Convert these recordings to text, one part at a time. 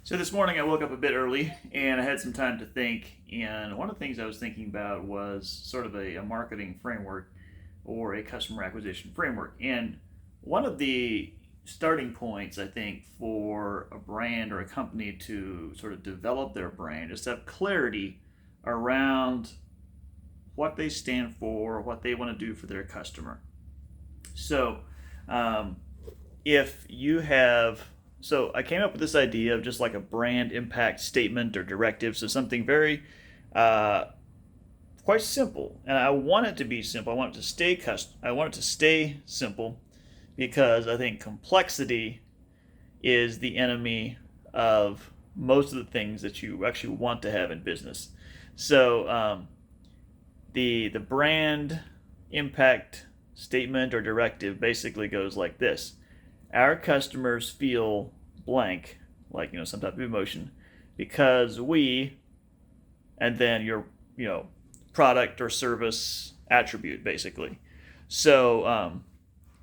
So this morning I woke up a bit early and I had some time to think. And one of the things I was thinking about was sort of a marketing framework or a customer acquisition framework. And one of the starting points, I think, for a brand or a company to sort of develop their brand is to have clarity around what they stand for, what they want to do for their customer. So, um, if you have so I came up with this idea of just like a brand impact statement or directive, so something very uh, quite simple, and I want it to be simple. I want it to stay simple because I think complexity is the enemy of most of the things that you actually want to have in business. So the brand impact statement or directive basically goes like this: our customers feel blank, like some type of emotion, because we, and then your you know product or service attribute basically. So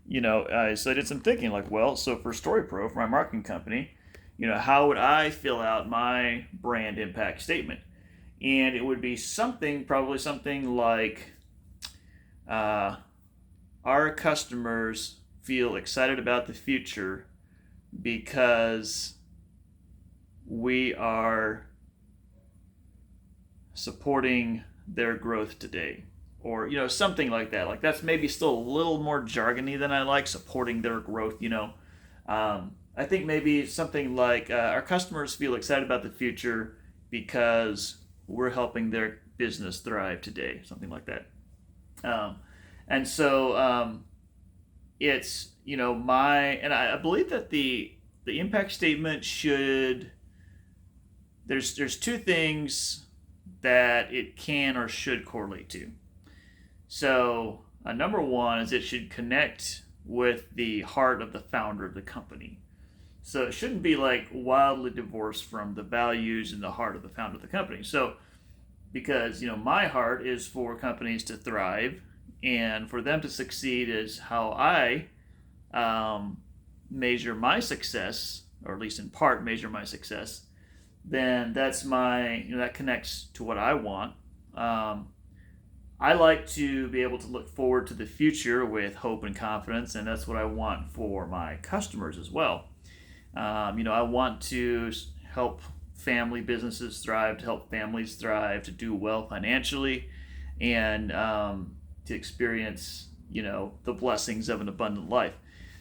so I did some thinking like, well, so for StoryPro, for my marketing company, how would I fill out my brand impact statement? And it would be probably something like, uh, our customers feel excited about the future because we are supporting their growth today, or something like that. Like, that's maybe still a little more jargony than I like. Supporting their growth, I think maybe something like, our customers feel excited about the future because we're helping their business thrive today, something like that. And so it's my and I believe that the impact statement should there's two things that it can or should correlate to. So, number one is it should connect with the heart of the founder of the company. So it shouldn't be like wildly divorced from the values and the heart of the founder of the company. So, because my heart is for companies to thrive, and for them to succeed is how I um, measure my success, or at least in part measure my success. Then that's that connects to what I want. Um, I like to be able to look forward to the future with hope and confidence, and that's what I want for my customers as well. I want to help family businesses thrive, to help families thrive, to do well financially, and to experience, the blessings of an abundant life.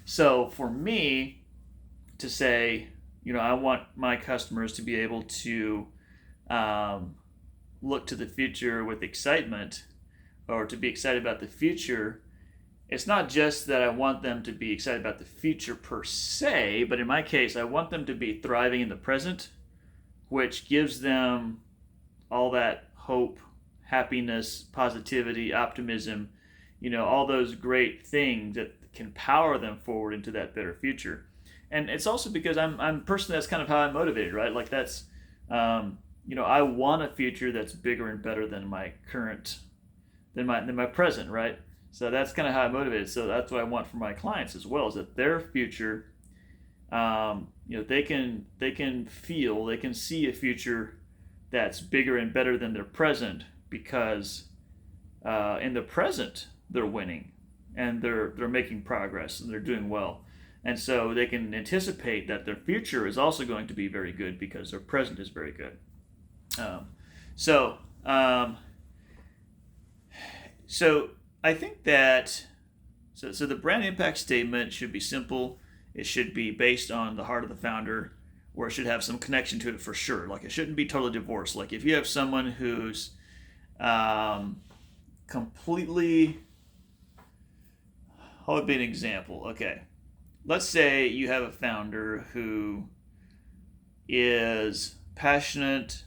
So for me to say, I want my customers to be able to um, look to the future with excitement, or to be excited about the future. It's not just that I want them to be excited about the future per se, but in my case, I want them to be thriving in the present, which gives them all that hope, happiness, positivity, optimism, all those great things that can power them forward into that better future. And it's also because I'm personally, that's kind of how I'm motivated, right? Like, that's, I want a future that's bigger and better than my current, than my present, right? So that's kind of how I'm motivated. So that's what I want for my clients as well, is that their future, they can see a future that's bigger and better than their present, because in the present they're winning, and they're making progress, and they're doing well, and so they can anticipate that their future is also going to be very good because their present is very good. Um, so um, so I think that so the brand impact statement should be simple. It should be based on the heart of the founder, or it should have some connection to it for sure. Like, it shouldn't be totally divorced. Like, if you have someone who's um, completely, how would be an example? Okay, let's say you have a founder who is passionate,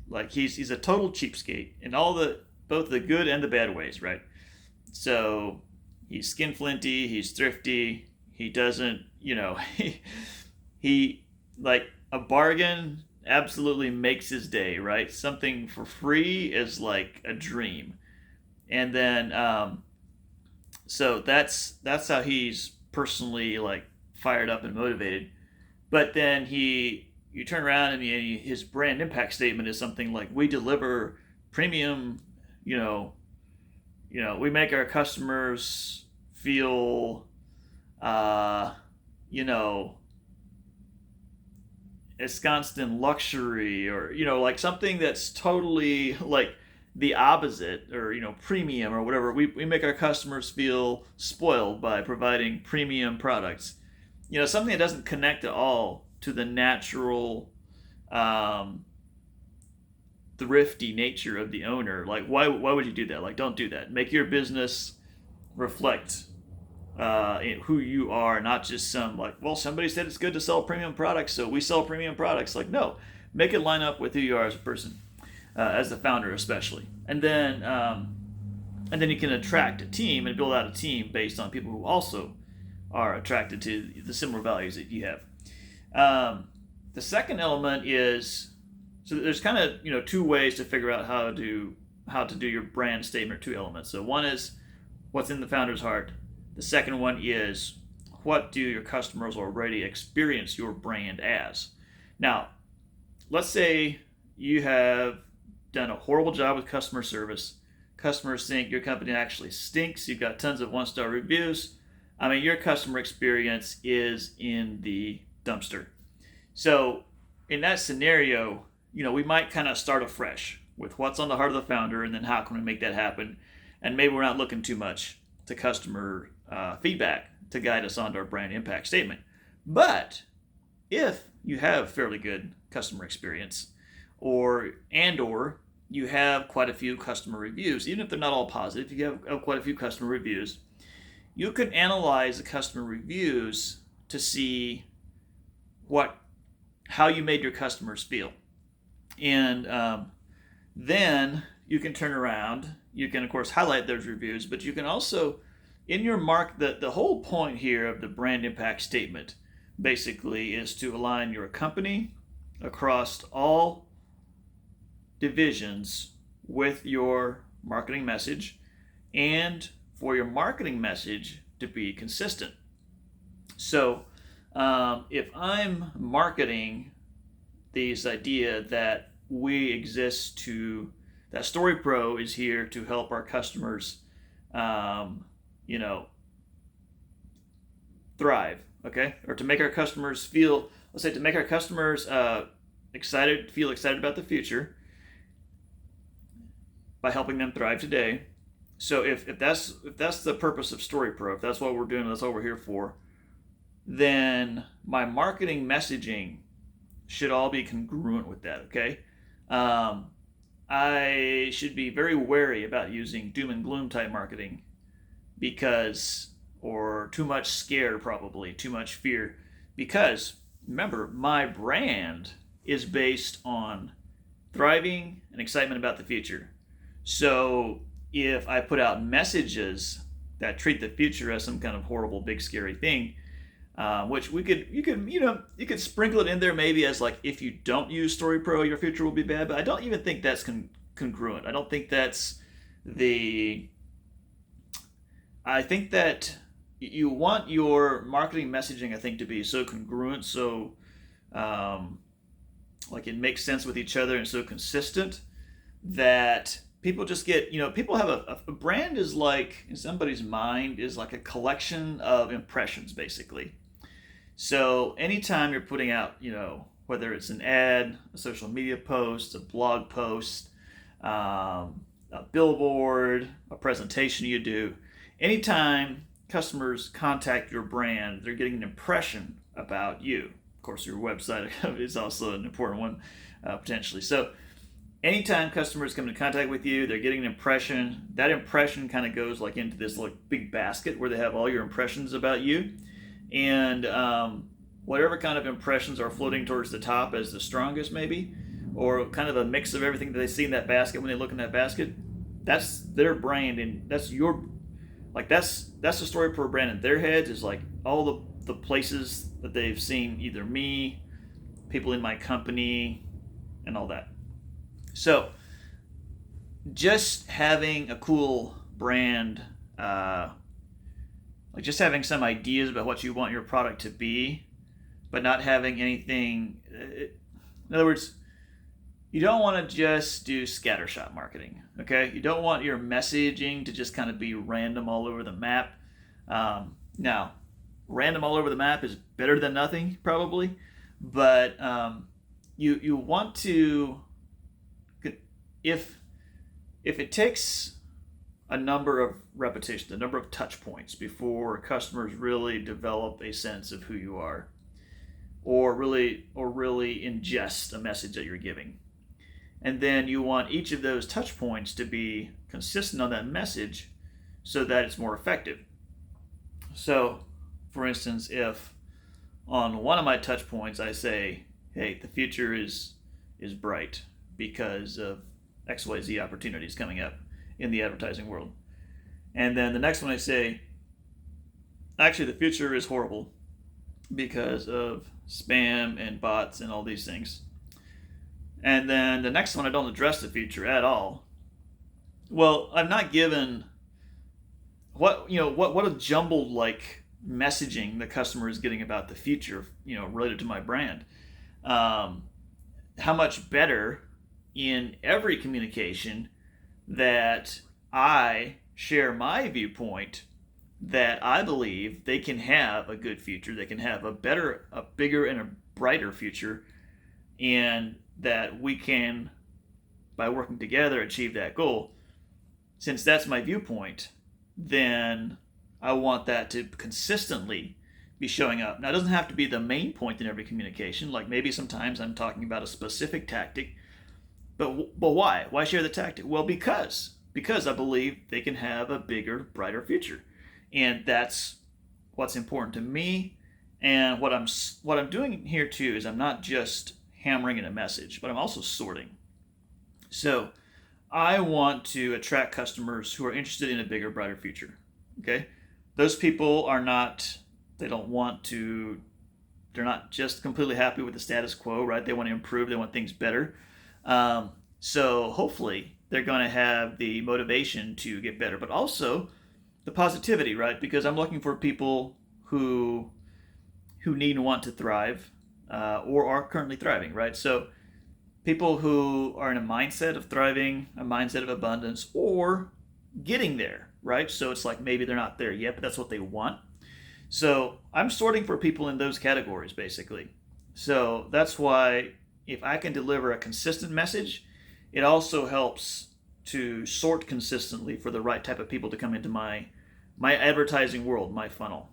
like he's a total cheapskate in all the both the good and the bad ways, right? So he's skinflinty, he's thrifty, he doesn't, he like a bargain absolutely makes his day, right? Something for free is like a dream. And then so that's how he's personally like fired up and motivated. But then he you turn around and his brand impact statement is something like, we deliver premium, you know, we make our customers feel, uh, you know, ensconced in luxury, or like something that's totally like the opposite, or premium or whatever. We make our customers feel spoiled by providing premium products. Something that doesn't connect at all to the natural, um, thrifty nature of the owner. Like, why would you do that? Like, don't do that. Make your business reflect who you are, not just some, like, well, somebody said it's good to sell premium products, so we sell premium products. Like, no, make it line up with who you are as a person, as the founder especially, and then you can attract a team and build out a team based on people who also are attracted to the similar values that you have. The second element is, so there's kind of two ways to figure out how to do your brand statement, or two elements. So one is what's in the founder's heart. The second one is, what do your customers already experience your brand as? Now, let's say you have done a horrible job with customer service. Customers think your company actually stinks. You've got tons of one-star reviews. I mean, your customer experience is in the dumpster. So in that scenario, we might kind of start afresh with what's on the heart of the founder, and then how can we make that happen? And maybe we're not looking too much to customer feedback to guide us onto our brand impact statement. But if you have fairly good customer experience, or you have quite a few customer reviews, even if they're not all positive, you have quite a few customer reviews, you can analyze the customer reviews to see how you made your customers feel. And then you can turn around, you can of course highlight those reviews, but you can also, in your the whole point here of the brand impact statement basically is to align your company across all divisions with your marketing message, and for your marketing message to be consistent. So if I'm marketing this idea that that StoryPro is here to help our customers, thrive, okay? Or to make our customers feel, let's say, to make our customers feel excited about the future by helping them thrive today. So if that's the purpose of StoryPro, if that's what we're doing, that's what we're here for, then my marketing messaging should all be congruent with that, okay? I should be very wary about using doom and gloom type marketing, or too much scare, probably, too much fear, because remember, my brand is based on thriving and excitement about the future. So if I put out messages that treat the future as some kind of horrible, big, scary thing, which you could sprinkle it in there maybe as like, if you don't use StoryPro, your future will be bad. But I don't even think that's congruent. I don't think that's I think that you want your marketing messaging, I think, to be so congruent, so like it makes sense with each other and so consistent that people just get, people have a brand is like, in somebody's mind, is like a collection of impressions, basically. So anytime you're putting out, whether it's an ad, a social media post, a blog post, a billboard, a presentation you do, anytime customers contact your brand, they're getting an impression about you. Of course, your website is also an important one, potentially. So anytime customers come into contact with you, they're getting an impression. That impression kind of goes like into this like big basket where they have all your impressions about you. And whatever kind of impressions are floating towards the top as the strongest, maybe, or kind of a mix of everything that they see in that basket when they look in that basket, that's their brand, and that's the StoryPro brand in their heads, is like all the places that they've seen either me, people in my company, and all that. So just having a cool brand, like just having some ideas about what you want your product to be, but not having anything, In other words, you don't want to just do scattershot marketing, okay? You don't want your messaging to just kind of be random all over the map. Now, random all over the map is better than nothing, probably, but you want to, if it takes a number of repetitions, a number of touch points before customers really develop a sense of who you are, or really ingest a message that you're giving. And then you want each of those touch points to be consistent on that message so that it's more effective. So, for instance, if on one of my touch points I say, hey, the future is bright because of XYZ opportunities coming up in the advertising world. And then the next one I say, actually, the future is horrible because of spam and bots and all these things. And then the next one, I don't address the future at all. Well, I'm not given what a jumbled like messaging the customer is getting about the future, related to my brand. How much better in every communication that I share my viewpoint that I believe they can have a good future, they can have a bigger, and a brighter future, and that we can, by working together, achieve that goal. Since that's my viewpoint, then I want that to consistently be showing up. Now, it doesn't have to be the main point in every communication. Like maybe sometimes I'm talking about a specific tactic, but why? Why share the tactic? Well, because I believe they can have a bigger, brighter future, and that's what's important to me. And what I'm doing here too is I'm not just hammering in a message, but I'm also sorting. So I want to attract customers who are interested in a bigger, brighter future. Okay, those people are not. They don't want to. They're not just completely happy with the status quo, right? They want to improve. They want things better. So hopefully they're going to have the motivation to get better, but also the positivity, right? Because I'm looking for people who need and want to thrive, or are currently thriving, right? So people who are in a mindset of thriving, a mindset of abundance, or getting there, right? So it's like maybe they're not there yet, but that's what they want. So I'm sorting for people in those categories, basically. So that's why if I can deliver a consistent message, it also helps to sort consistently for the right type of people to come into my advertising world, my funnel.